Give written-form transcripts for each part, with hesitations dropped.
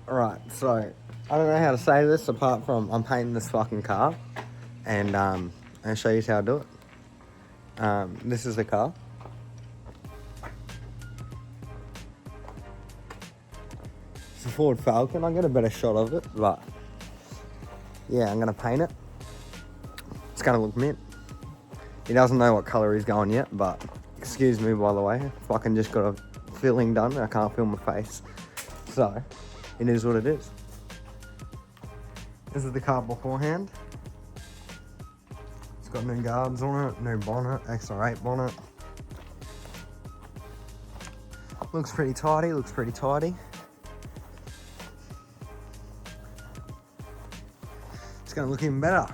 Right, so I don't know how to say this apart from I'm painting this fucking car, and I'll show you how to do it. This is the car. It's a Ford Falcon. I'll get a better shot of it, but yeah, I'm gonna paint it. It's gonna look mint. He doesn't know what colour he's going yet, but excuse me, by the way, fucking just got a filling done. I can't feel my face, so it is what it is. This is the car beforehand. It's got new guards on it, new bonnet, XR8 bonnet. Looks pretty tidy, looks pretty tidy. It's gonna look even better.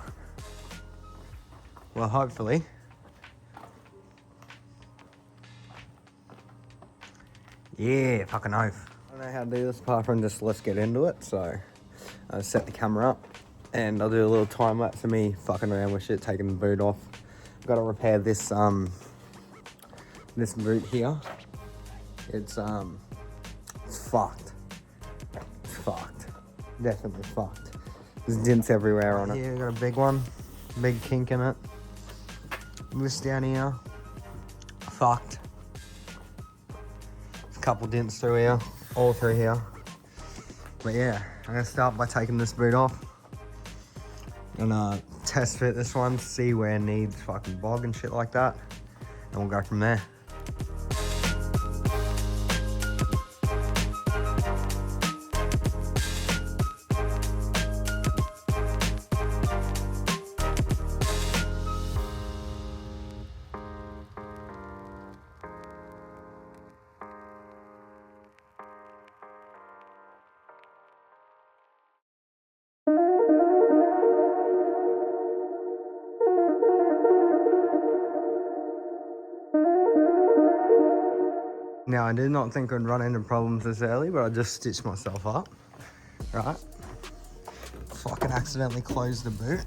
Well, hopefully. Yeah, fucking oath. I don't know how to do this apart from just let's get into it, so I'll set the camera up and I'll do a little time lapse of me fucking around with shit, taking the boot off. I've got to repair this this boot here. It's fucked. It's fucked. Definitely fucked. There's dents everywhere on it. Yeah, got a big one. Big kink in it. This down here. Fucked. A couple dents through here. All through here. But yeah, I'm gonna start by taking this boot off. Gonna test fit this one, see where it needs fucking bog and shit like that. And we'll go from there. Now, I did not think I'd run into problems this early, but I just stitched myself up, right? Fucking accidentally closed the boot.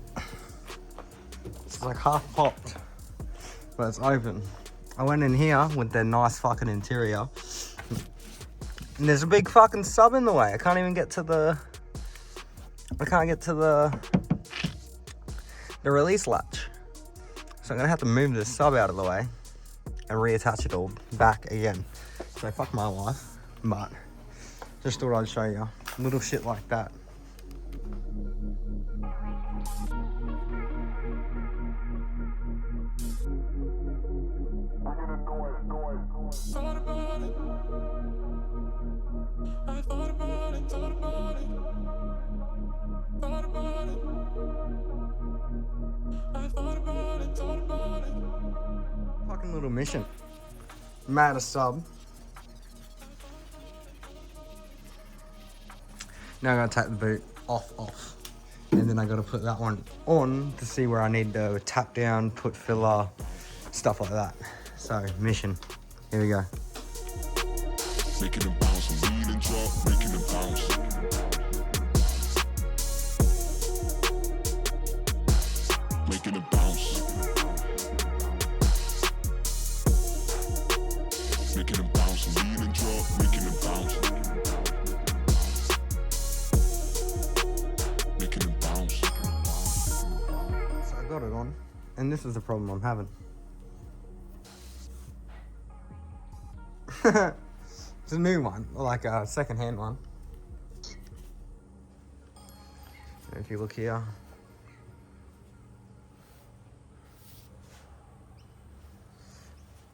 It's like half popped, but it's open. I went in here with their nice fucking interior, and there's a big fucking sub in the way. I can't get to the release latch. So I'm gonna have to move this sub out of the way and reattach it all back again. So fuck my life, but just thought I'd show you little shit like that. Fucking little mission. Mad a sub. Now I gotta take the boot off. And then I gotta put that one on to see where I need to tap down, put filler, stuff like that. So, mission. Here we go. Making them bounce, lead and drop, making them bounce. Making them bounce. Making them bounce, lead and drop, making them bounce. Making them bounce. So I got it on, and this is the problem I'm having. It's a new one, like a second-hand one. And if you look here,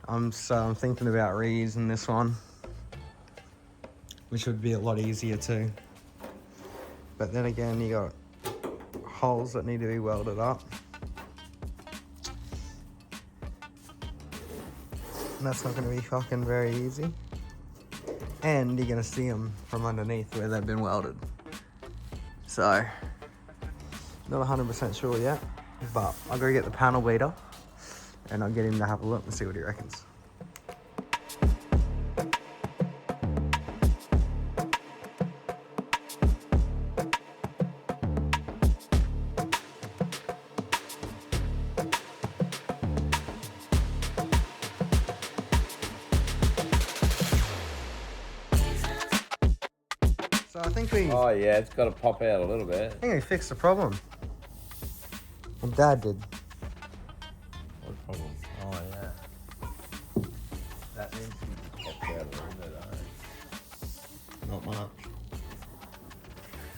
I'm thinking about reusing this one, which would be a lot easier too. But then again, you got holes that need to be welded up. And that's not going to be fucking very easy. And you're going to see them from underneath where they've been welded. So, not 100% sure yet, but I'll go get the panel beater and I'll get him to have a look and see what he reckons. So I think we... Oh yeah, it's got to pop out a little bit. I think we fixed the problem. And Dad did. What problem? Oh yeah. That needs to be popped out a little bit, Not much.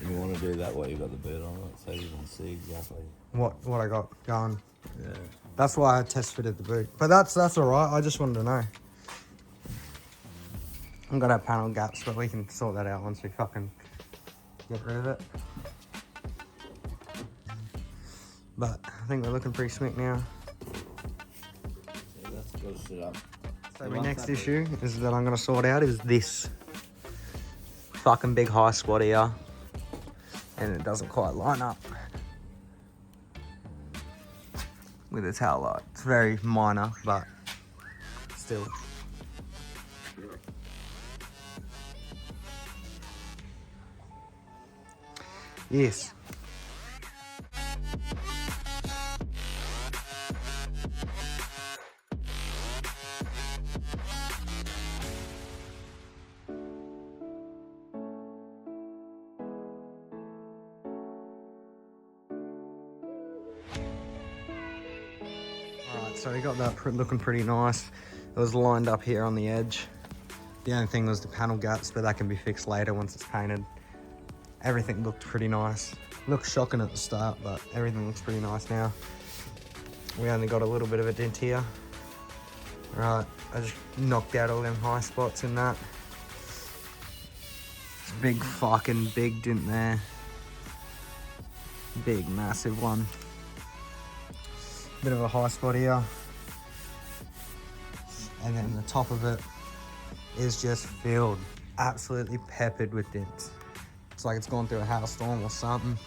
You want to do that while you've got the bird on it, so you can see exactly what I got going. Yeah. That's why I test fitted the boot. But that's all right. I just wanted to know. I'm gonna have panel gaps, but we can sort that out once we fucking get rid of it. But I think we're looking pretty sweet now. Yeah, that's good to sit up. So my next issue is that I'm gonna sort out is this fucking big high squat here. And it doesn't quite line up with the tail light. It's very minor, but still. Yes. Alright, so we got that looking pretty nice. It was lined up here on the edge. The only thing was the panel gaps, but that can be fixed later once it's painted. Everything looked pretty nice. Looked shocking at the start, but everything looks pretty nice now. We only got a little bit of a dent here. Right, I just knocked out all them high spots in that. Big fucking big dent there. Big massive one. Bit of a high spot here. And then the top of it is just filled, absolutely peppered with dents. It's like it's gone through a hailstorm or something.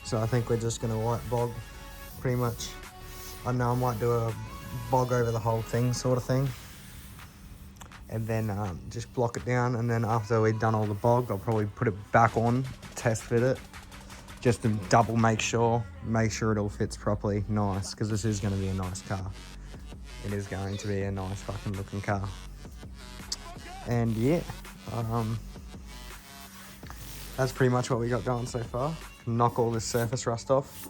So I think we're just gonna white bog pretty much. I know I might do a bog over the whole thing sort of thing. And then just block it down, and then after we've done all the bog, I'll probably put it back on, test fit it, just to double make sure it all fits properly, nice, because this is going to be a nice car. It is going to be a nice fucking looking car. And yeah, that's pretty much what we got going so far. Knock all this surface rust off.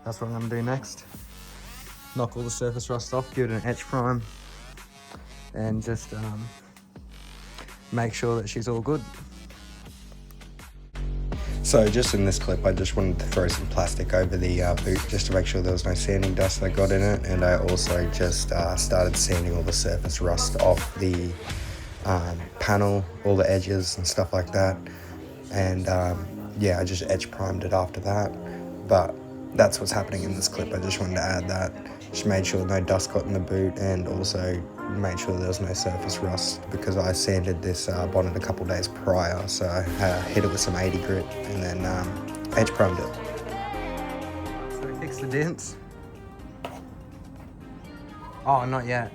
That's what I'm going to do next. Knock all the surface rust off, give it an etch prime, and just make sure that she's all good. So just in this clip, I just wanted to throw some plastic over the boot just to make sure there was no sanding dust that got in it, and I also just started sanding all the surface rust off the panel, all the edges and stuff like that, and yeah, I just etch primed it after that. But that's what's happening in this clip. I just wanted to add that. Just made sure no dust got in the boot, and also made sure there was no surface rust, because I sanded this bonnet a couple days prior, so I hit it with some 80 grit and then edge primed it. So we fixed the dents. Oh, not yet.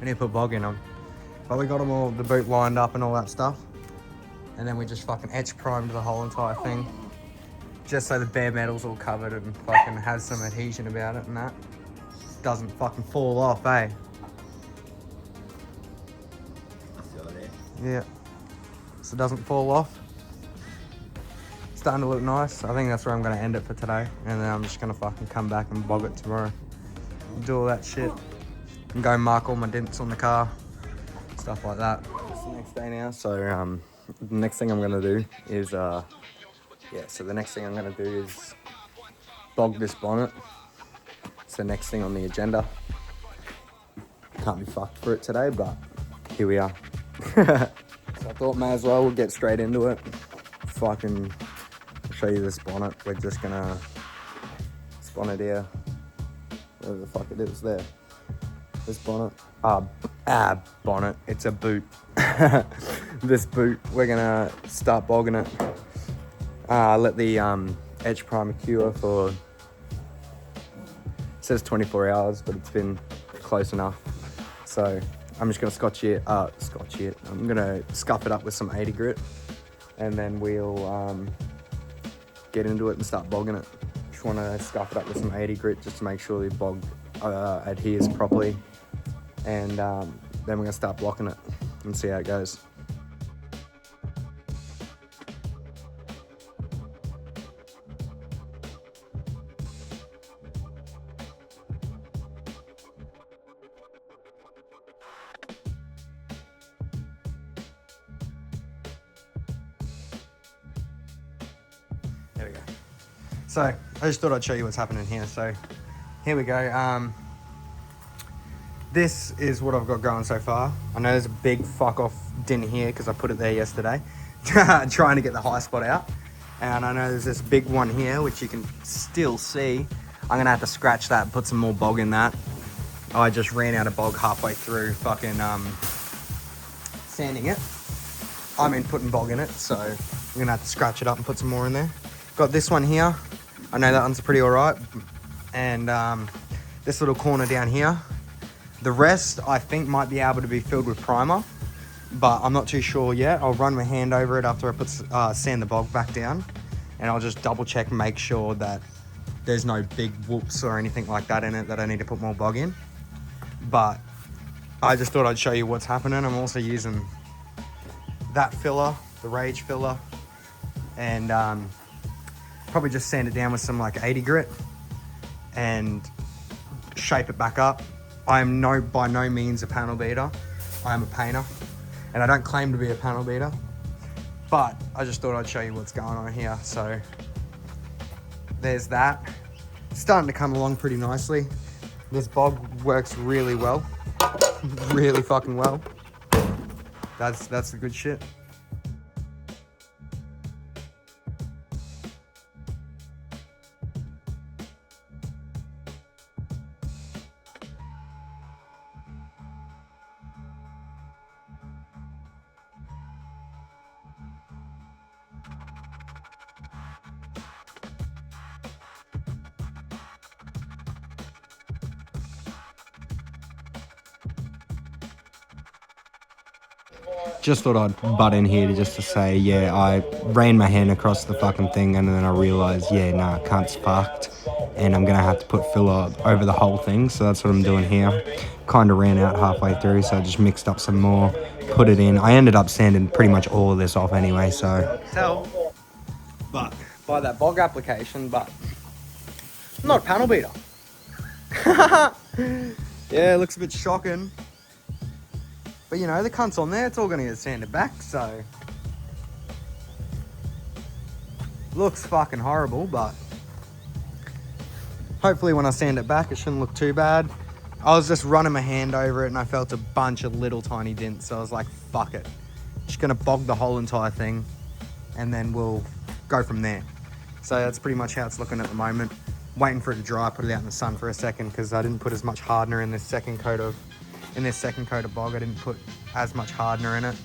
We need to put bog in them. But we got them all, the boot lined up and all that stuff. And then we just fucking etch primed the whole entire thing. Just so the bare metal's all covered and fucking has some adhesion about it and that. Doesn't fucking fall off, eh? Yeah. So it doesn't fall off. It's starting to look nice. I think that's where I'm going to end it for today. And then I'm just going to fucking come back and bog it tomorrow. Do all that shit. And go mark all my dents on the car. Stuff like that. It's the next day now. So the next thing I'm going to do is... so the next thing I'm going to do is bog this bonnet. It's the next thing on the agenda. Can't be fucked for it today, but here we are. So I thought may as well we'll get straight into it. Fucking show you this bonnet. We're just gonna spawn it here. Whatever the fuck it is there. This bonnet. Bonnet. It's a boot. This boot. We're gonna start bogging it. Let the edge primer cure for, it says 24 hours, but it's been close enough. So I'm just gonna I'm gonna scuff it up with some 80 grit, and then we'll get into it and start bogging it. Just wanna scuff it up with some 80 grit just to make sure the bog adheres properly. And then we're gonna start blocking it and see how it goes. So I just thought I'd show you what's happening here. So here we go. This is what I've got going so far. I know there's a big fuck off dent here because I put it there yesterday, trying to get the high spot out. And I know there's this big one here, which you can still see. I'm gonna have to scratch that and put some more bog in that. I just ran out of bog halfway through fucking sanding it. I mean putting bog in it, so I'm gonna have to scratch it up and put some more in there. Got this one here. I know that one's pretty all right. And this little corner down here. The rest, I think, might be able to be filled with primer, but I'm not too sure yet. I'll run my hand over it after I put sand the bog back down, and I'll just double check and make sure that there's no big whoops or anything like that in it that I need to put more bog in. But I just thought I'd show you what's happening. I'm also using that filler, the Rage filler, and probably just sand it down with some like 80 grit and shape it back up. I am by no means a panel beater. I am a painter, and I don't claim to be a panel beater, but I just thought I'd show you what's going on here. So there's that. It's starting to come along pretty nicely. This bog works really well, really fucking well. That's the good shit. Just thought I'd butt in here just to say, yeah, I ran my hand across the fucking thing and then I realised, yeah, nah, cunt's fucked. And I'm going to have to put filler over the whole thing. So that's what I'm doing here. Kind of ran out halfway through, so I just mixed up some more, put it in. I ended up sanding pretty much all of this off anyway, so. Tell, but by that bog application, but I'm not a panel beater. Yeah, it looks a bit shocking. But you know, the cunt's on there, it's all gonna get sanded back, so. Looks fucking horrible, but hopefully when I sand it back, it shouldn't look too bad. I was just running my hand over it and I felt a bunch of little tiny dents, so I was like, fuck it. Just gonna bog the whole entire thing and then we'll go from there. So that's pretty much how it's looking at the moment. Waiting for it to dry, put it out in the sun for a second because I didn't put as much hardener in this second coat of bog. I didn't put as much hardener in it.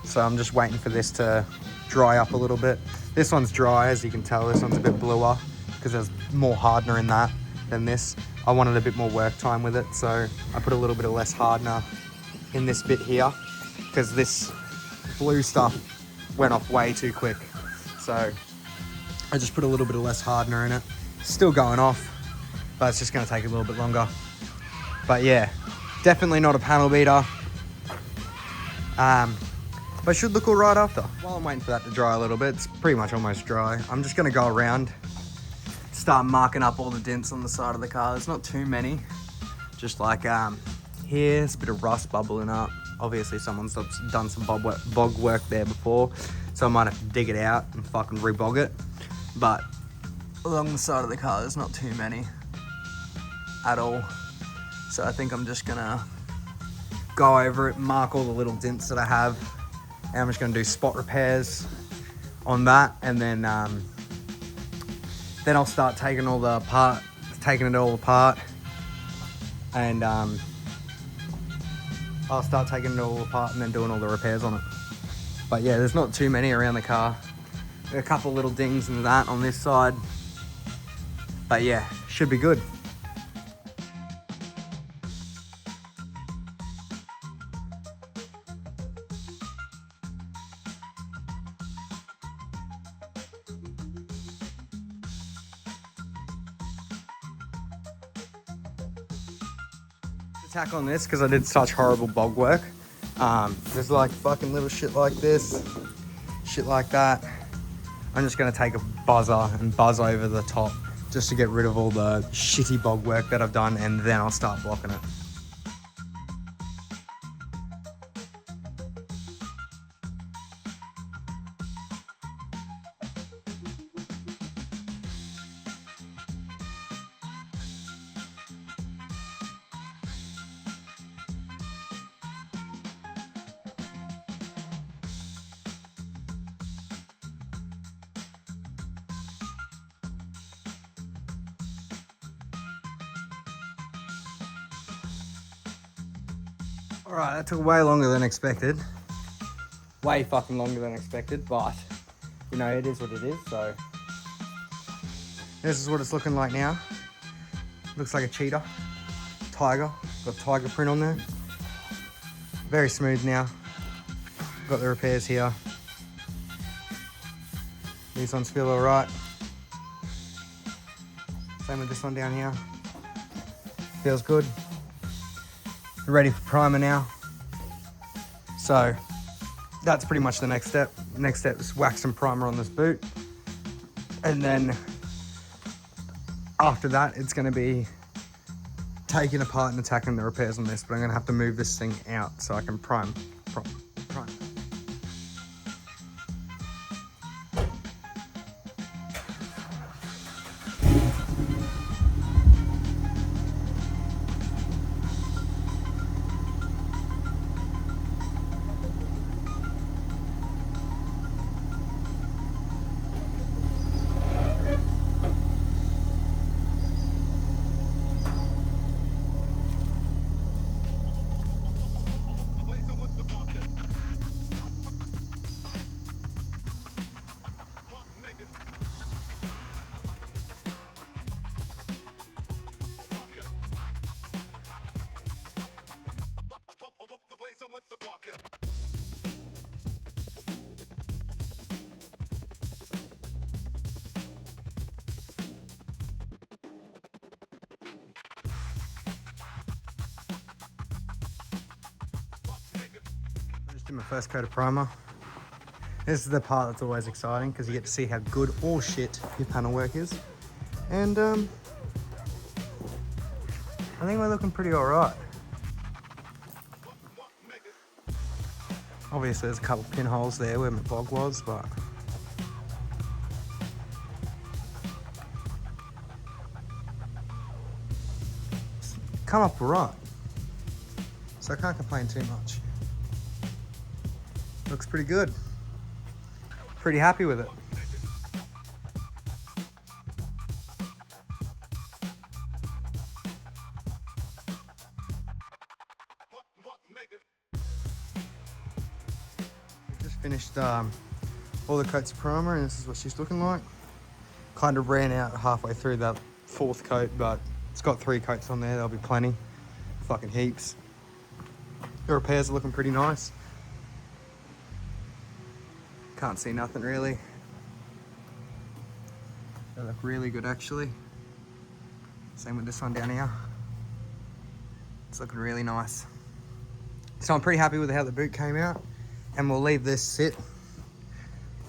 So I'm just waiting for this to dry up a little bit. This one's dry, as you can tell. This one's a bit bluer because there's more hardener in that than this. I wanted a bit more work time with it, so I put a little bit of less hardener in this bit here because this blue stuff went off way too quick. So I just put a little bit of less hardener in it. Still going off, but it's just going to take a little bit longer. But yeah, definitely not a panel beater. But should look all right after. While I'm waiting for that to dry a little bit, it's pretty much almost dry. I'm just gonna go around, start marking up all the dents on the side of the car. There's not too many. Just like here's a bit of rust bubbling up. Obviously someone's done some bog work there before, so I might have to dig it out and fucking rebog it. But along the side of the car, there's not too many at all. So I think I'm just gonna go over it, mark all the little dents that I have, and I'm just gonna do spot repairs on that, and then I'll start taking it all apart, and I'll start taking it all apart and then doing all the repairs on it. But yeah, there's not too many around the car. There are a couple little dings and that on this side, but yeah, should be good. Tack on this because I did such horrible bog work. There's like fucking little shit like this, shit like that. I'm just gonna take a buzzer and buzz over the top just to get rid of all the shitty bog work that I've done, and then I'll start blocking it. Alright, that took way longer than expected. Way fucking longer than expected, but you know, it is what it is, so. This is what it's looking like now. Looks like a cheetah. Tiger. Got tiger print on there. Very smooth now. Got the repairs here. These ones feel alright. Same with this one down here. Feels good. Ready for primer now. So that's pretty much the next step. Next step is wax some primer on this boot. And then after that, it's gonna be taking apart and attacking the repairs on this, but I'm gonna have to move this thing out so I can prime. Did my first coat of primer. This is the part that's always exciting because you get to see how good or shit your panel work is. And I think we're looking pretty alright. Obviously there's a couple pinholes there where my bog was, but it's come up alright. So I can't complain too much. Looks pretty good. Pretty happy with it. We just finished all the coats of primer, and this is what she's looking like. Kind of ran out halfway through that fourth coat, but it's got 3 coats on there. There'll be plenty. Fucking heaps. The repairs are looking pretty nice. Can't see nothing really. They look really good actually. Same with this one down here. It's looking really nice. So I'm pretty happy with how the boot came out, and we'll leave this sit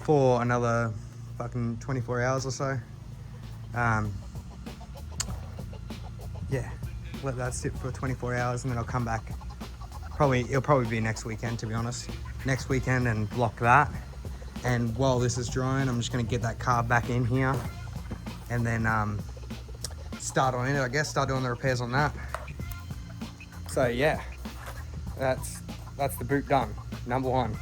for another fucking 24 hours or so. Yeah, let that sit for 24 hours and then I'll come back. It'll probably be next weekend, to be honest. Next weekend and block that. And while this is drying, I'm just gonna get that car back in here and then start on it, I guess, start doing the repairs on that. So yeah, that's the boot done, number 1.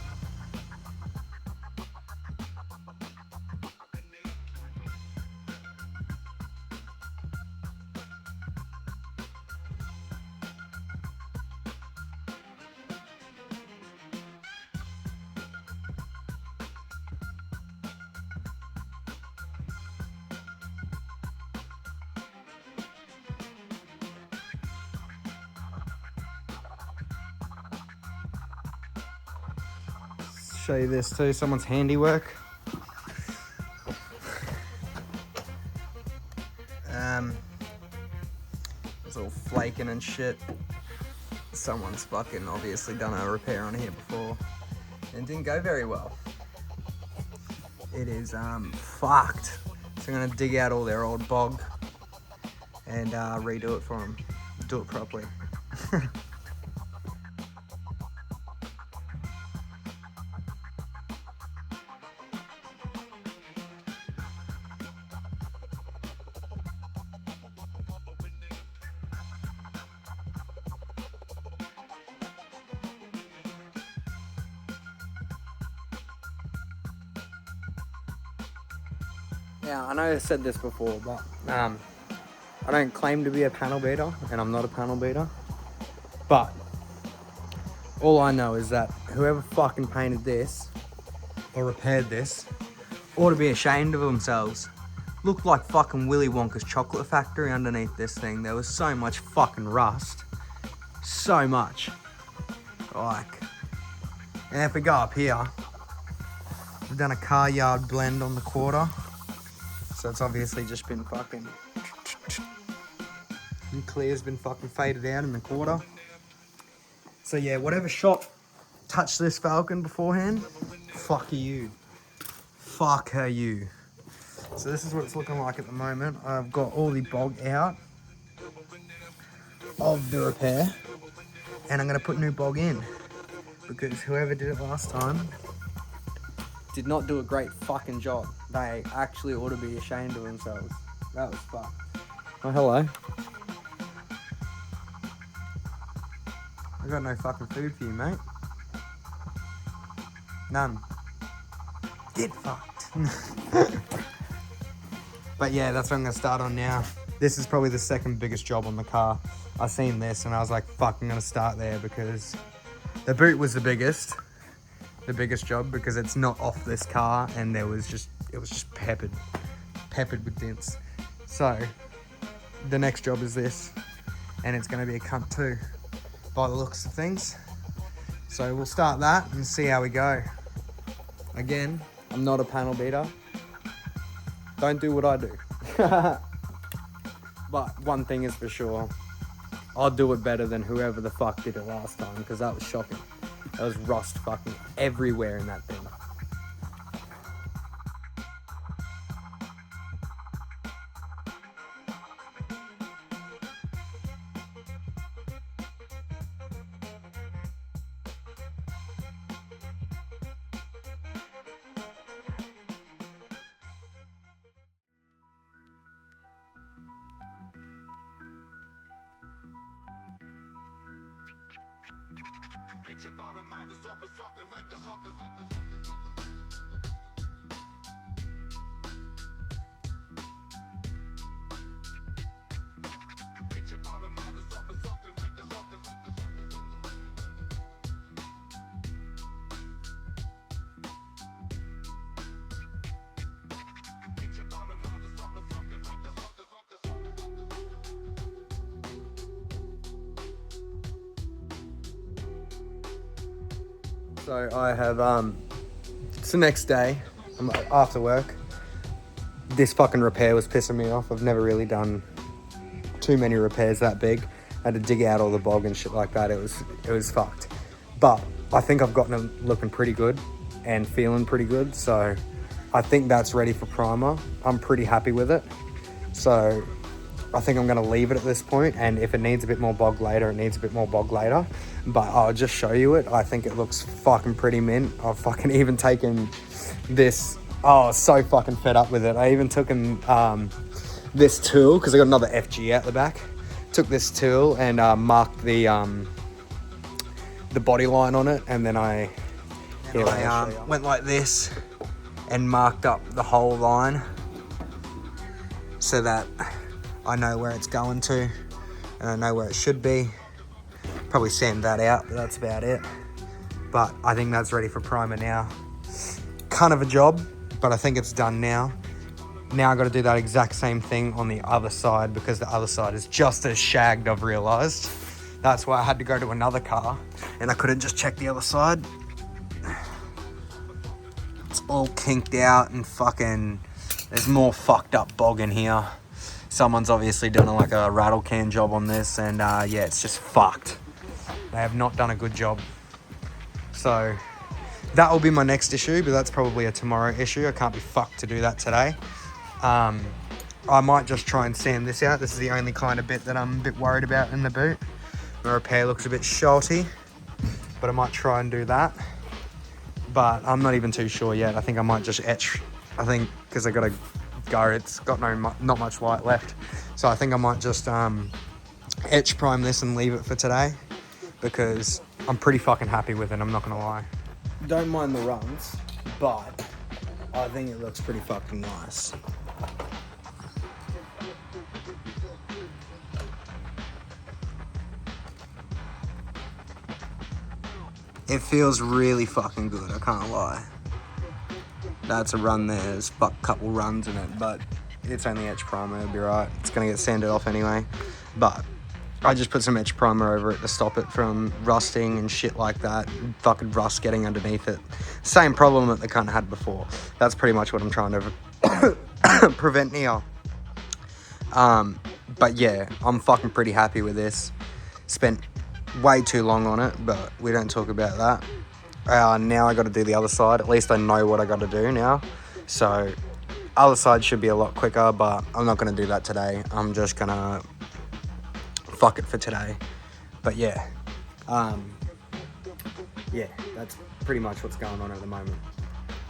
Show you this too, someone's handiwork. It's all flaking and shit. Someone's fucking obviously done a repair on here before and didn't go very well. It is fucked. So I'm gonna dig out all their old bog and redo it for them. Do it properly. Yeah, I know I said this before, but I don't claim to be a panel beater, and I'm not a panel beater. But All I know is that whoever fucking painted this or repaired this ought to be ashamed of themselves. Looked like fucking Willy Wonka's chocolate factory underneath this thing. There was so much fucking rust. So much. Like, and if we go up here, we've done a car yard blend on the quarter. So it's obviously just been fucking... And clear's been fucking faded out in the quarter. So yeah, whatever shop touched this Falcon beforehand, fuck you. Fuck her you. So this is what it's looking like at the moment. I've got all the bog out of the repair. And I'm gonna put new bog in. Because whoever did it last time did not do a great fucking job. They actually ought to be ashamed of themselves. That was fucked. Oh, hello. I got no fucking food for you, mate. None. Get fucked. But yeah, that's what I'm gonna start on now. This is probably the second biggest job on the car. I seen this and I was like, fuck, I'm gonna start there because the boot was the biggest job because it's not off this car and it was just peppered with dents. So the next job is this, and it's gonna be a cunt too, by the looks of things. So we'll start that and see how we go. Again, I'm not a panel beater. Don't do what I do. But one thing is for sure, I'll do it better than whoever the fuck did it last time, because that was shocking. There was rust fucking everywhere in that thing. So I have, it's the next day, I'm after work. This fucking repair was pissing me off. I've never really done too many repairs that big. I had to dig out all the bog and shit like that. It was fucked. But I think I've gotten it looking pretty good and feeling pretty good. So I think that's ready for primer. I'm pretty happy with it. So I think I'm gonna leave it at this point, and if it needs a bit more bog later, it needs a bit more bog later. But I'll just show you it. I think it looks fucking pretty mint. I've fucking even taken this, so fucking fed up with it. I even took this tool, because I got another FG out the back. Took this tool and marked the body line on it, and then I went like this and marked up the whole line so that I know where it's going to and I know where it should be. Probably sand that out, but that's about it. But I think that's ready for primer now. Kind of a job, but I think it's done now. Now I've got to do that exact same thing on the other side, because the other side is just as shagged, I've realised. That's why I had to go to another car and I couldn't just check the other side. It's all kinked out and fucking, there's more fucked up bog in here. Someone's obviously done like a rattle can job on this, and yeah, it's just fucked. They have not done a good job. So that will be my next issue, but that's probably a tomorrow issue. I can't be fucked to do that today. I might just try and sand this out. This is the only kind of bit that I'm a bit worried about in the boot. The repair looks a bit shorty, but I might try and do that. But I'm not even too sure yet. I think I might just etch. I think because I got to go, it's got not much white left. So I think I might just etch prime this and leave it for today, because I'm pretty fucking happy with it, I'm not gonna lie. Don't mind the runs, but I think it looks pretty fucking nice. It feels really fucking good, I can't lie. That's a run there, there's a couple runs in it, but it's only etch primer, it'll be right. It's gonna get sanded off anyway. But I just put some etch primer over it to stop it from rusting and shit like that. Fucking rust getting underneath it. Same problem that the cunt had before. That's pretty much what I'm trying to prevent here. But yeah, I'm fucking pretty happy with this. Spent way too long on it, but we don't talk about that. Now I got to do the other side. At least I know what I got to do now. So other side should be a lot quicker, but I'm not going to do that today. I'm just going to fuck it for today. But yeah. Yeah, that's pretty much what's going on at the moment.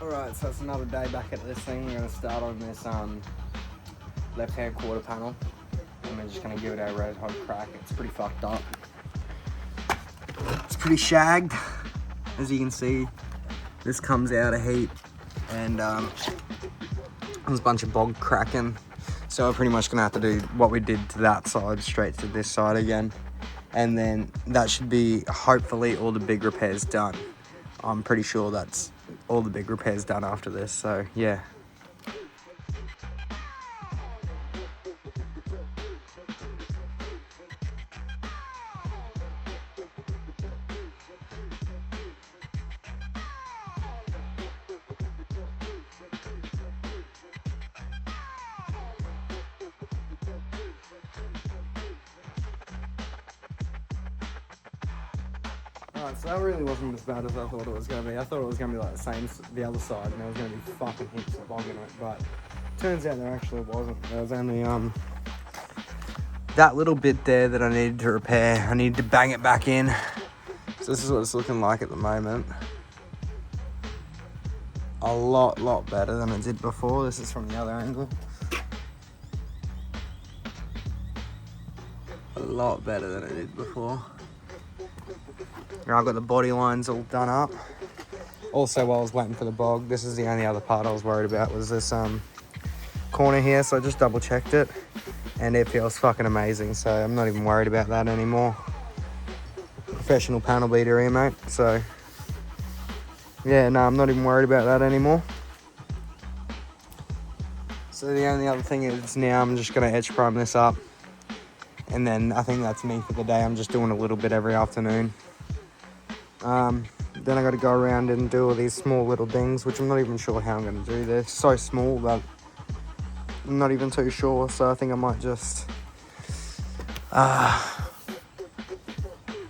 Alright, so it's another day back at this thing. We're going to start on this left-hand quarter panel. And we're just going to give it a red hot crack. It's pretty fucked up. It's pretty shagged. As you can see, this comes out a heap. And there's a bunch of bog cracking. So we're pretty much going to have to do what we did to that side straight to this side again. And then that should be, hopefully, all the big repairs done. I'm pretty sure that's all the big repairs done after this, so yeah. Alright, so that really wasn't as bad as I thought it was going to be. I thought it was going to be like the same, the other side, and there was going to be fucking heaps of bog in it, but turns out there actually wasn't. There was only that little bit there that I needed to repair. I needed to bang it back in. So this is what it's looking like at the moment. A lot better than it did before. This is from the other angle. A lot better than it did before. Now I've got the body lines all done up. Also, while I was waiting for the bog, this is the only other part I was worried about was this corner here. So I just double checked it and it feels fucking amazing. So I'm not even worried about that anymore. Professional panel beater here, mate. So yeah, no, I'm not even worried about that anymore. So the only other thing is now I'm just going to etch prime this up. And then I think that's me for the day. I'm just doing a little bit every afternoon. Then I got to go around and do all these small little things, which I'm not even sure how I'm going to do. They're so small that I'm not even too sure. So I think I might just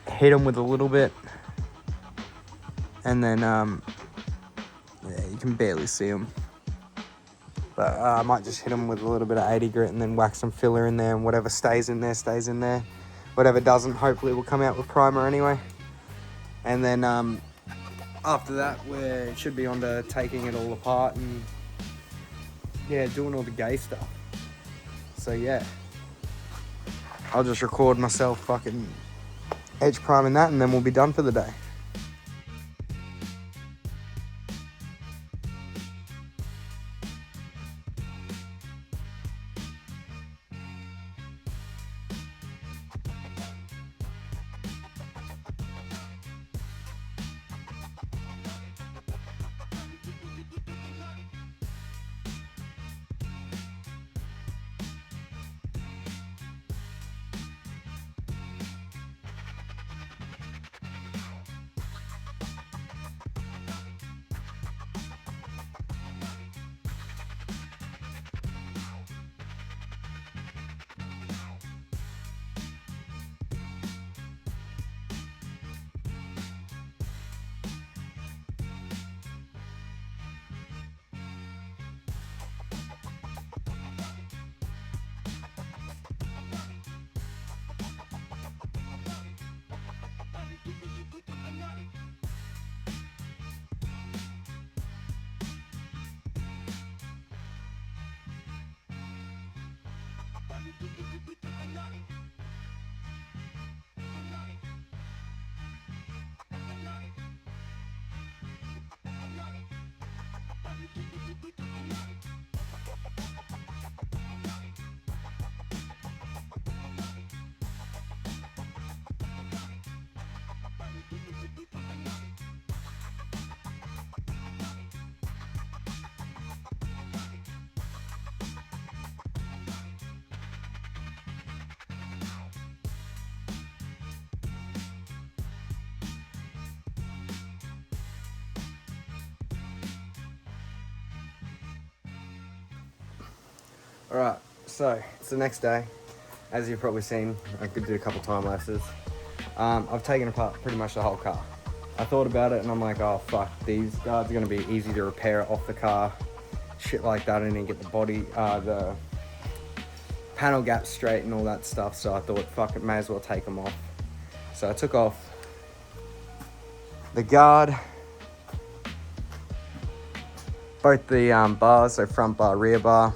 hit them with a little bit. And then, yeah, you can barely see them. But I might just hit them with a little bit of 80 grit and then whack some filler in there, and whatever stays in there, stays in there. Whatever doesn't, hopefully will come out with primer anyway. And then after that, we should be on to taking it all apart and, yeah, doing all the gay stuff. So, yeah. I'll just record myself fucking edge priming that, and then we'll be done for the day. Alright, so it's the next day. As you've probably seen, I did a couple time lapses. I've taken apart pretty much the whole car. I thought about it and I'm like, oh fuck, these guards are gonna be easy to repair off the car. Shit like that, and then get the body, the panel gaps straight and all that stuff. So I thought, fuck it, may as well take them off. So I took off the guard, both the bars, so front bar, rear bar,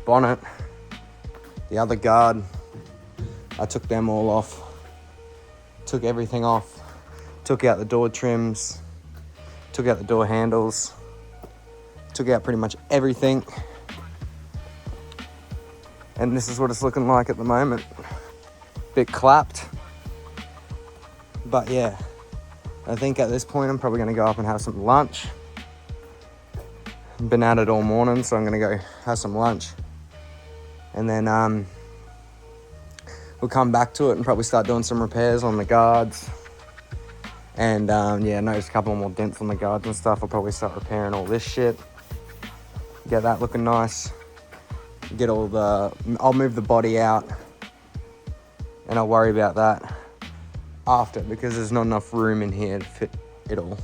bonnet, the other guard. I took them all off, took everything off, took out the door trims, took out the door handles, took out pretty much everything. And this is what it's looking like at the moment. Bit clapped. But yeah, I think at this point I'm probably gonna go up and have some lunch. Been at it all morning, so I'm gonna go have some lunch. And then we'll come back to it and probably start doing some repairs on the guards. And yeah, notice a couple more dents on the guards and stuff. I'll probably start repairing all this shit. Get that looking nice. Get all the, I'll move the body out and I'll worry about that after, because there's not enough room in here to fit it all.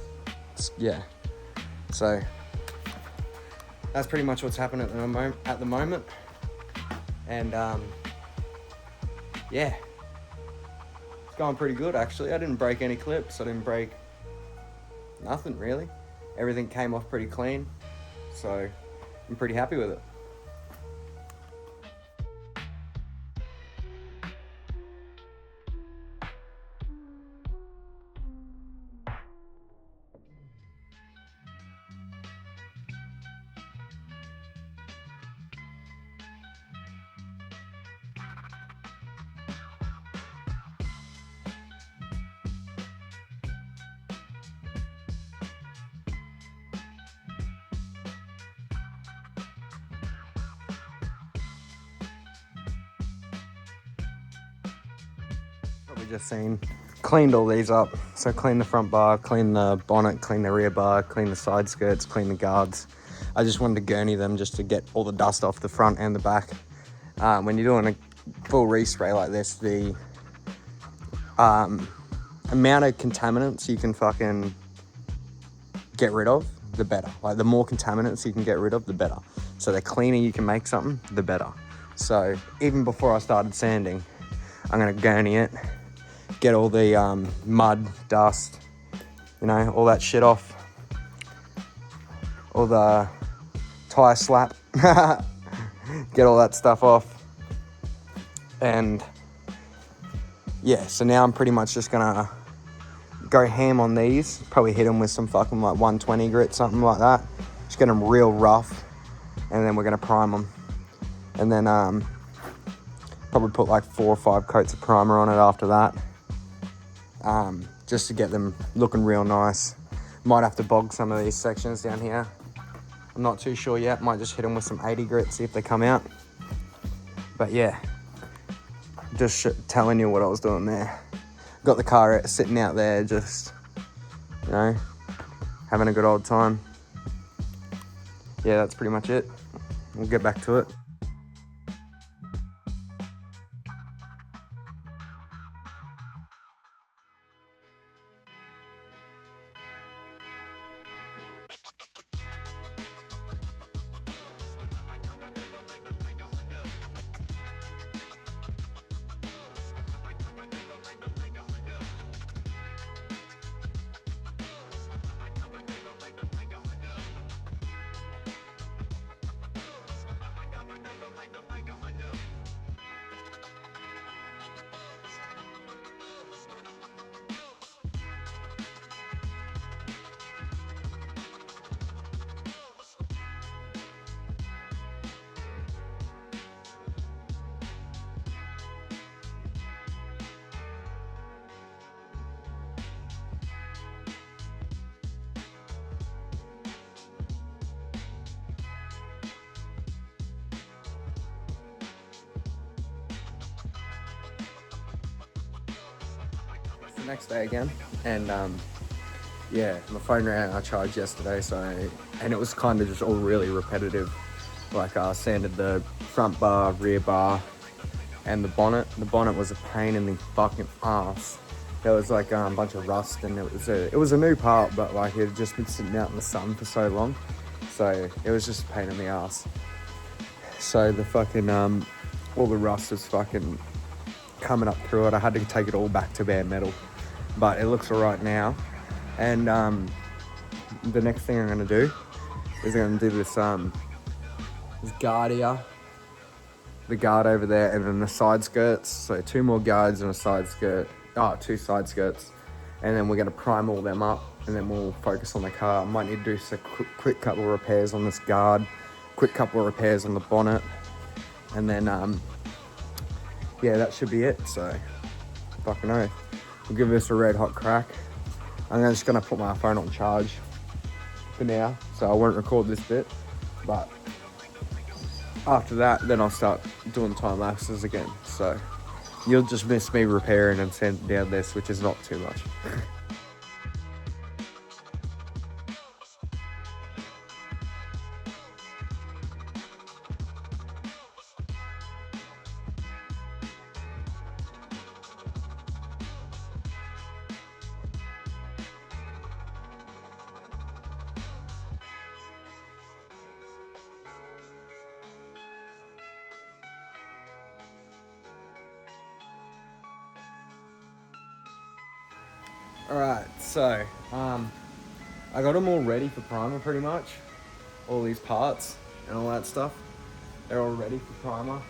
Yeah, so that's pretty much what's happening at the moment. And yeah, it's going pretty good actually. I didn't break any clips, I didn't break nothing really. Everything came off pretty clean, so I'm pretty happy with it. Probably just seen, cleaned all these up. So clean the front bar, clean the bonnet, clean the rear bar, clean the side skirts, clean the guards. I just wanted to gurney them just to get all the dust off the front and the back. When you're doing a full respray like this, the amount of contaminants you can fucking get rid of, the better. Like the more contaminants you can get rid of, the better. So the cleaner you can make something, the better. So even before I started sanding, I'm gonna gurney it, get all the mud, dust, you know, all that shit off. All the tire slap, get all that stuff off. And yeah, so now I'm pretty much just gonna go ham on these, probably hit them with some fucking like 120 grit, something like that. Just get them real rough, and then we're gonna prime them. And then probably put like 4 or 5 coats of primer on it after that, just to get them looking real nice. Might have to bog some of these sections down here. I'm not too sure yet. Might just hit them with some 80 grit, see if they come out. But yeah, just telling you what I was doing there. Got the car sitting out there, just, you know, having a good old time. Yeah, that's pretty much it. We'll get back to it. The next day again, and yeah, my phone ran out of charge yesterday, so, and it was kind of just all really repetitive. Like I sanded the front bar, rear bar, and the bonnet. The bonnet was a pain in the fucking ass. There was like a bunch of rust, and it was a new part, but like it had just been sitting out in the sun for so long, so it was just a pain in the ass. So the fucking all the rust was fucking coming up through it. I had to take it all back to bare metal, but it looks alright now. And the next thing I'm gonna do is I'm gonna do this guard here, the guard over there, and then the side skirts. So 2 more guards and a side skirt. 2 side skirts, and then we're gonna prime all them up, and then we'll focus on the car. I might need to do some quick couple of repairs on this guard, quick couple of repairs on the bonnet, and then yeah, that should be it. So fucking oath, we'll give this a red hot crack. I'm just gonna put my phone on charge for now, so I won't record this bit, but after that, then I'll start doing time lapses again. So you'll just miss me repairing and sanding down this, which is not too much. Alright, so I got them all ready for primer pretty much. All these parts and all that stuff, they're all ready for primer.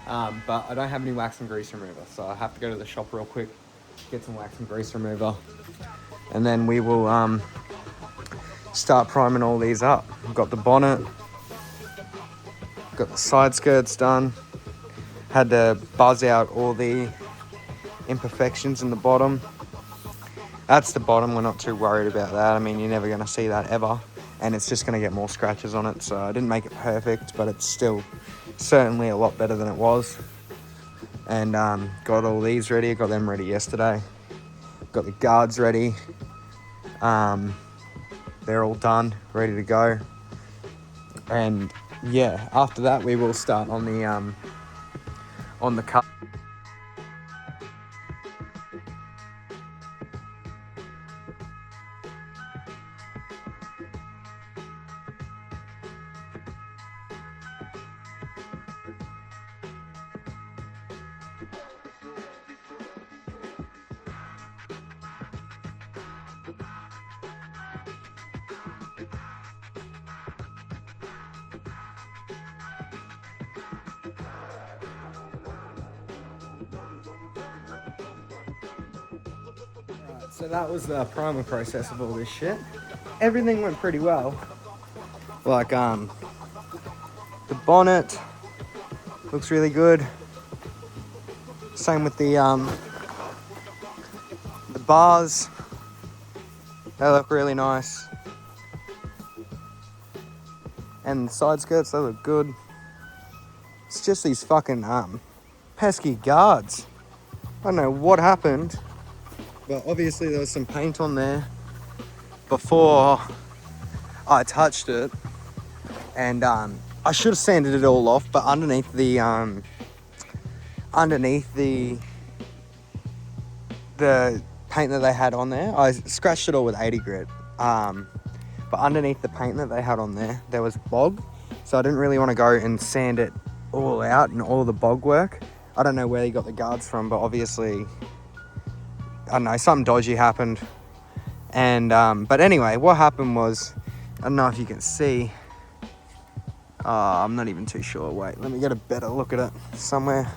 But I don't have any wax and grease remover, so I have to go to the shop real quick, get some wax and grease remover, and then we will start priming all these up. We've got the bonnet, got the side skirts done, had to buzz out all the imperfections in the bottom. That's the bottom, we're not too worried about that. I mean, you're never gonna see that ever, and it's just gonna get more scratches on it. So I didn't make it perfect, but it's still certainly a lot better than it was. And got all these ready, got them ready yesterday. Got the guards ready. They're all done, ready to go. And yeah, after that we will start on the car. So that was the primer process of all this shit. Everything went pretty well. Like, the bonnet looks really good. Same with the bars. They look really nice. And the side skirts, they look good. It's just these fucking, pesky guards. I don't know what happened. But obviously there was some paint on there before I touched it, and I should have sanded it all off, but underneath the paint that they had on there, I scratched it all with 80 grit, but underneath the paint that they had on there was bog, so I didn't really want to go and sand it all out and all the bog work. I don't know where they got the guards from, but obviously, I don't know, something dodgy happened. And, but anyway, what happened was, I don't know if you can see, I'm not even too sure. Wait, let me get a better look at it somewhere.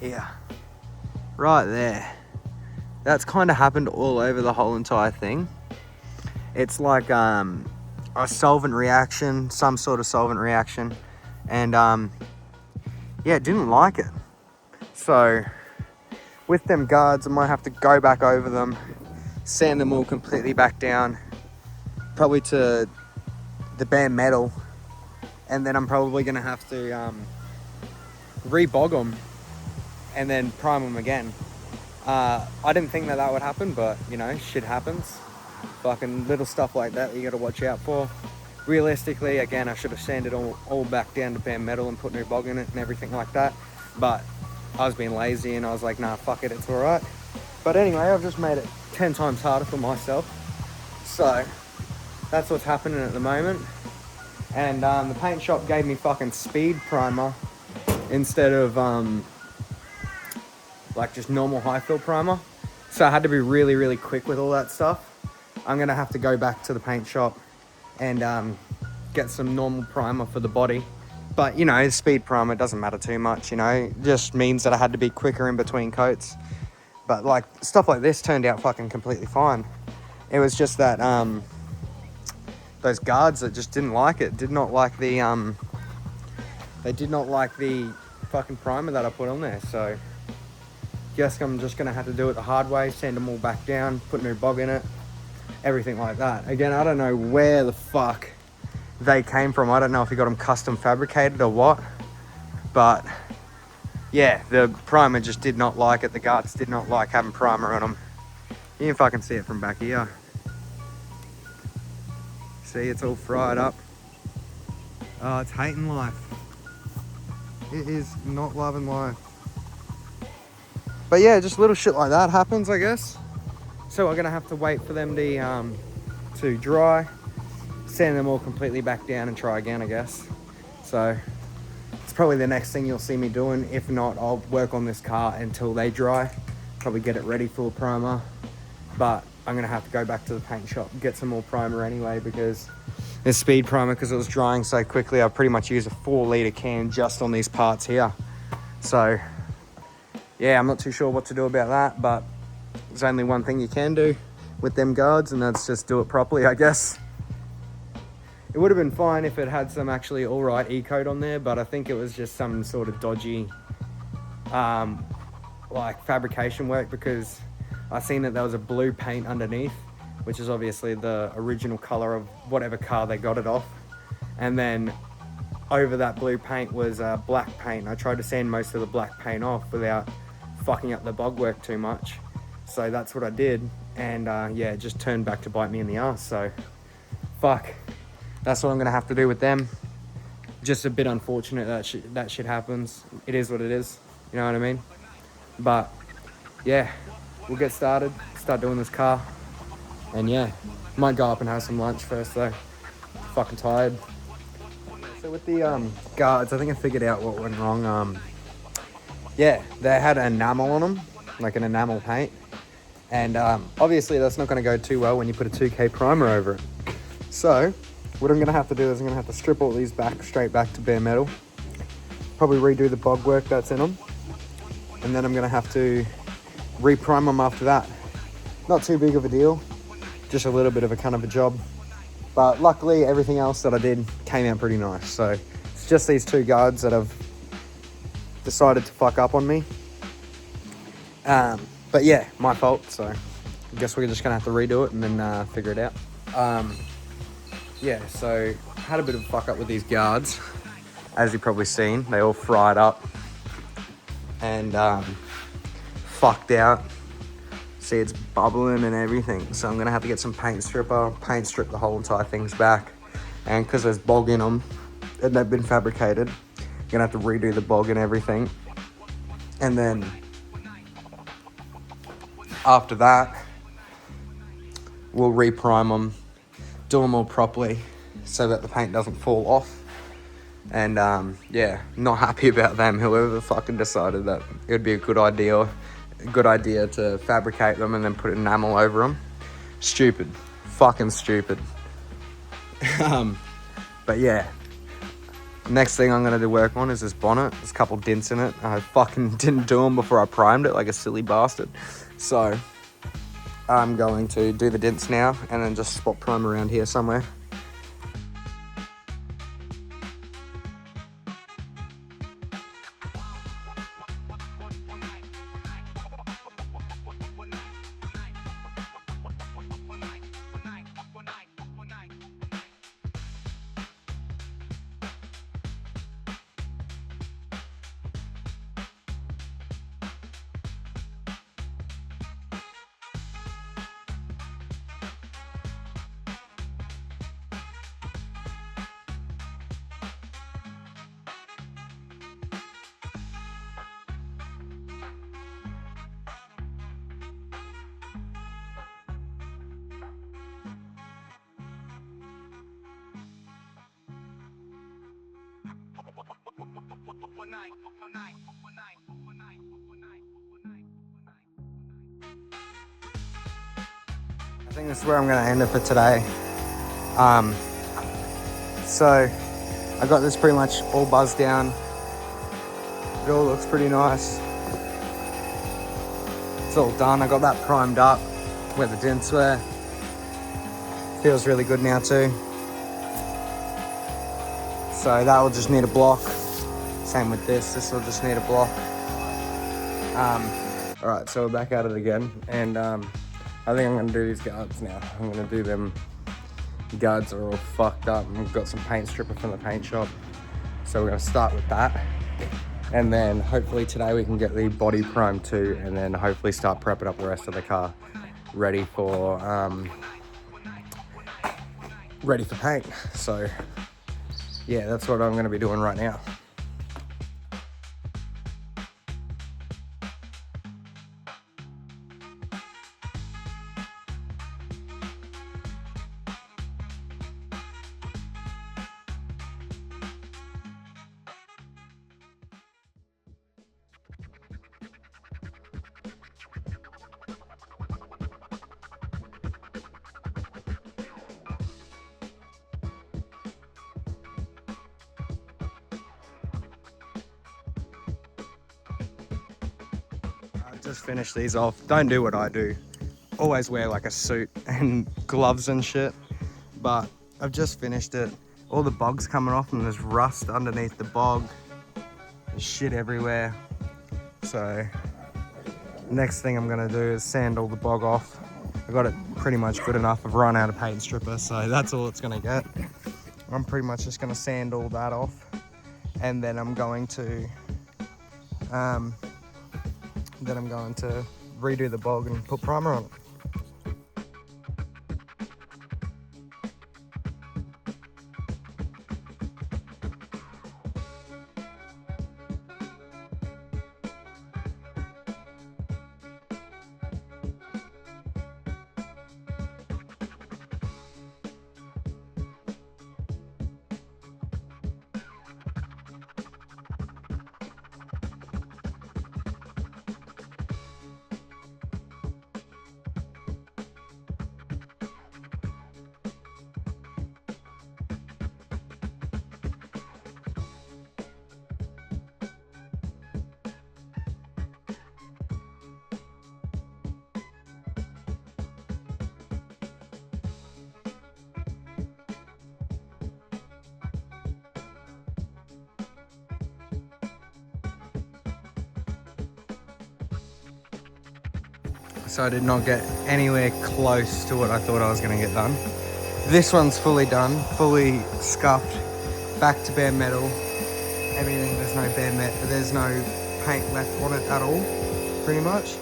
Here. Right there. That's kind of happened all over the whole entire thing. It's like, a solvent reaction, some sort of solvent reaction. And, yeah, didn't like it. So, with them guards, I might have to go back over them, sand them all completely back down, probably to the bare metal, and then I'm probably going to have to re-bog them and then prime them again. I didn't think that would happen, but, you know, shit happens. Fucking little stuff like that you got to watch out for. realistically, again, I should have sanded all back down to bare metal and put new bog in it and everything like that. But I was being lazy and I was like, nah, fuck it, it's all right. But anyway, I've just made it 10 times harder for myself. So that's what's happening at the moment. And the paint shop gave me fucking speed primer instead of like just normal high fill primer. So I had to be really, really quick with all that stuff. I'm gonna have to go back to the paint shop and get some normal primer for the body. But you know, speed primer doesn't matter too much, you know, it just means that I had to be quicker in between coats. But like stuff like this turned out fucking completely fine. It was just that those guards that just didn't like it, did not like the they did not like the fucking primer that I put on there. So guess I'm just gonna have to do it the hard way, sand them all back down, put new bog in it, everything like that. Again, I don't know where the fuck they came from. I don't know if he got them custom fabricated or what, but yeah, the primer just did not like it. The guards did not like having primer on them. You can fucking see it from back here. See, it's all fried up. Oh, it's hating life. It is not loving life. But yeah, just little shit like that happens, I guess. So we're gonna have to wait for them to dry, sand them all completely back down and try again, I guess. So it's probably the next thing you'll see me doing. If not, I'll work on this car until they dry, probably get it ready for a primer. But I'm gonna have to go back to the paint shop and get some more primer anyway, because this speed primer, because it was drying so quickly, I pretty much used a 4-litre can just on these parts here. So yeah, I'm not too sure what to do about that, but there's only one thing you can do with them guards, and that's just do it properly, I guess. It would have been fine if it had some actually all right E-coat on there, but I think it was just some sort of dodgy like fabrication work, because I seen that there was a blue paint underneath, which is obviously the original color of whatever car they got it off. And then over that blue paint was black paint. I tried to sand most of the black paint off without fucking up the bog work too much. So that's what I did. And yeah, it just turned back to bite me in the ass. So fuck, that's what I'm gonna have to do with them. Just a bit unfortunate that shit happens. It is what it is, you know what I mean? But yeah, we'll get started, start doing this car. And yeah, might go up and have some lunch first though. Fucking tired. So with the guards, I think I figured out what went wrong. Yeah, they had enamel on them, like an enamel paint. And obviously that's not gonna go too well when you put a 2K primer over it. So what I'm gonna have to do is I'm gonna have to strip all these back, straight back to bare metal. Probably redo the bog work that's in them. And then I'm gonna have to re-prime them after that. Not too big of a deal, just a little bit of a kind of a job. But luckily everything else that I did came out pretty nice. So it's just these two guards that have decided to fuck up on me. But yeah, my fault. So I guess we're just gonna have to redo it and then figure it out. Yeah, so had a bit of a fuck up with these guards. As you've probably seen, they all fried up and fucked out. See, it's bubbling and everything. So I'm gonna have to get some paint strip the whole entire thing's back. And because there's bog in them and they've been fabricated, I'm gonna have to redo the bog and everything. And then after that, we'll re-prime them, do them all properly so that the paint doesn't fall off. And yeah, not happy about them. Whoever fucking decided that it would be a good idea to fabricate them and then put enamel over them. Stupid. Fucking stupid. But yeah, next thing I'm going to work on is this bonnet. There's a couple dents in it. I fucking didn't do them before I primed it like a silly bastard. So I'm going to do the dents now and then just spot prime around here somewhere. I think this is where I'm going to end it for today. So I got this pretty much all buzzed down. It all looks pretty nice. It's all done. I got that primed up where the dents were. Feels really good now too. So that will just need a block. Same with this. This will just need a block. All right, so we're back at it again, and I think I'm gonna do these guards now. I'm gonna do them. Guards are all fucked up, and we've got some paint stripper from the paint shop. So we're gonna start with that, and then hopefully today we can get the body primed too, and then hopefully start prepping up the rest of the car, ready for paint. So yeah, that's what I'm gonna be doing right now. Just finish these off. Don't do what I do. Always wear like a suit and gloves and shit. But I've just finished it. All the bog's coming off and there's rust underneath the bog. There's shit everywhere. So next thing I'm gonna do is sand all the bog off. I got it pretty much good enough. I've run out of paint stripper, so that's all it's gonna get. I'm pretty much just gonna sand all that off, and then I'm going to redo the bog and put primer on it. So I did not get anywhere close to what I thought I was going to get done. This one's fully done, fully scuffed, back to bare metal. Everything, there's no bare metal, there's no paint left on it at all, pretty much.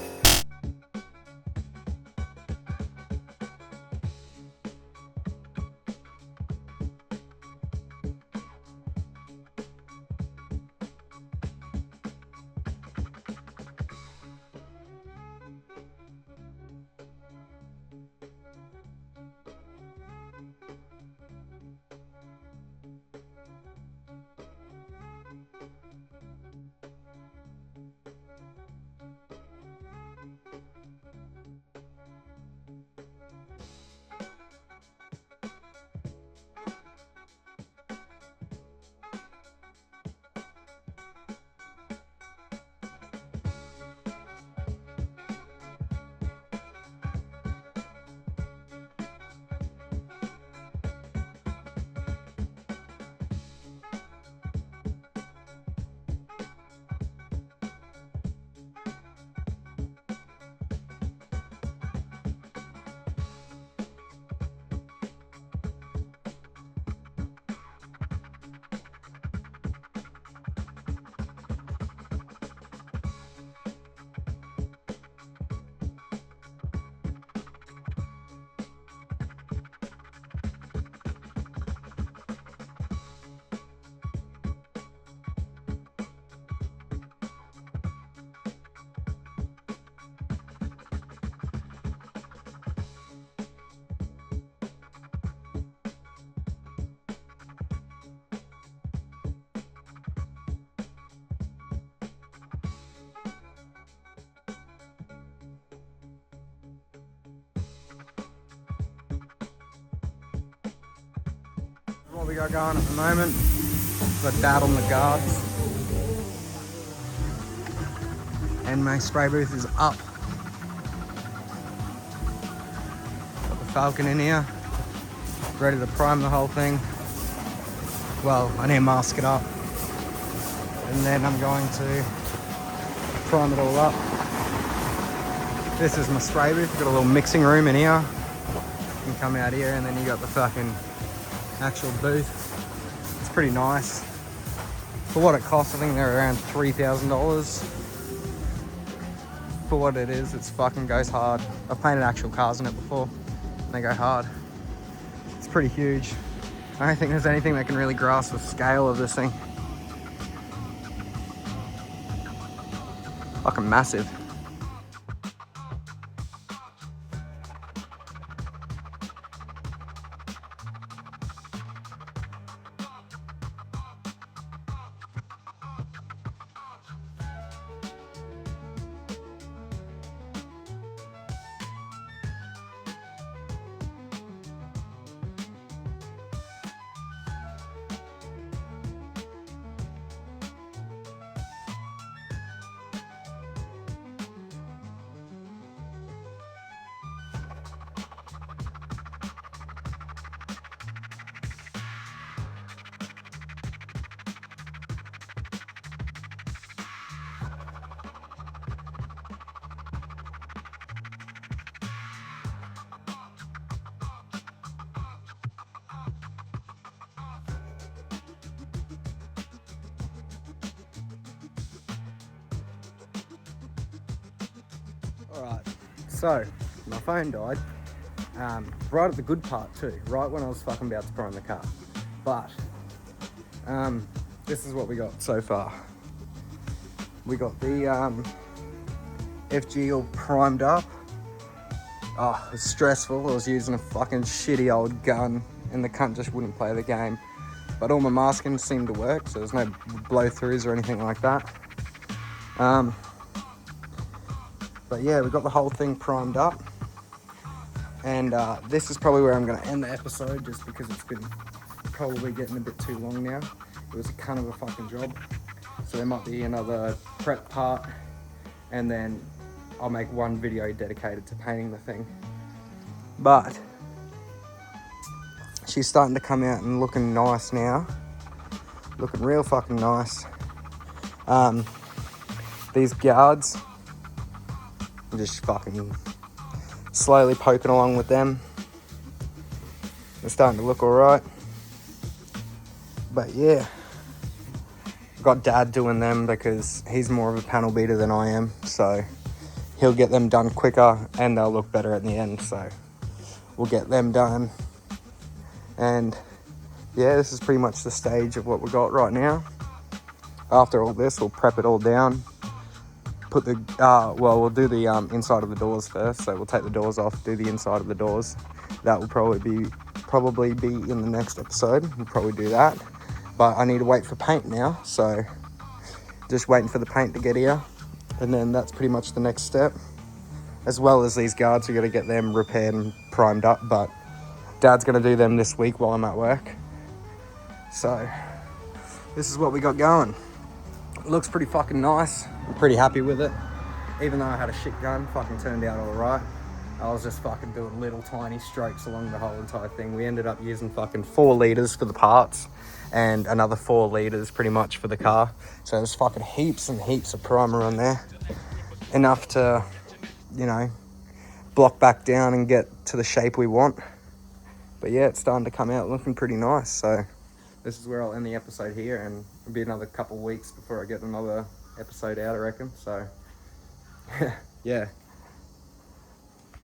What we got going at the moment, got Dad on the guards. And my spray booth is up. Got the Falcon in here, ready to prime the whole thing. Well, I need to mask it up. And then I'm going to prime it all up. This is my spray booth, got a little mixing room in here. You can come out here and then you got the fucking actual booth. It's pretty nice. For what it costs, I think they're around $3,000. For what it is, it's fucking goes hard. I've painted actual cars in it before, and they go hard. It's pretty huge. I don't think there's anything that can really grasp the scale of this thing. Fucking massive. Alright, so my phone died right at the good part too, right when I was fucking about to prime the car. But this is what we got so far. We got the FG all primed up. Oh, it was stressful. I was using a fucking shitty old gun and the cunt just wouldn't play the game. But all my masking seemed to work, so there's no blow-throughs or anything like that. But yeah, we got the whole thing primed up. And this is probably where I'm going to end the episode, just because it's been probably getting a bit too long now. It was a kind of a fucking job. So there might be another prep part, and then I'll make one video dedicated to painting the thing. But she's starting to come out and looking nice now. Looking real fucking nice. These guards, I'm just fucking slowly poking along with them. They're starting to look alright. But yeah, got Dad doing them because he's more of a panel beater than I am, so he'll get them done quicker and they'll look better at the end, so we'll get them done. And yeah, this is pretty much the stage of what we got right now. After all this, we'll prep it all down. Put the, we'll do the inside of the doors first, so we'll take the doors off, do the inside of the doors. That will probably be in the next episode. We'll probably do that. But I need to wait for paint now, so just waiting for the paint to get here. And then that's pretty much the next step. As well as these guards, we got to get them repaired and primed up, but Dad's going to do them this week while I'm at work. So this is what we got going. It looks pretty fucking nice. I'm pretty happy with it. Even though I had a shit gun, fucking turned out alright. I was just fucking doing little tiny strokes along the whole entire thing. We ended up using fucking 4 litres for the parts and another 4 litres pretty much for the car. So there's fucking heaps and heaps of primer on there. Enough to, you know, block back down and get to the shape we want. But yeah, it's starting to come out looking pretty nice. So this is where I'll end the episode here, and it'll be another couple weeks before I get another episode out, I reckon. So yeah,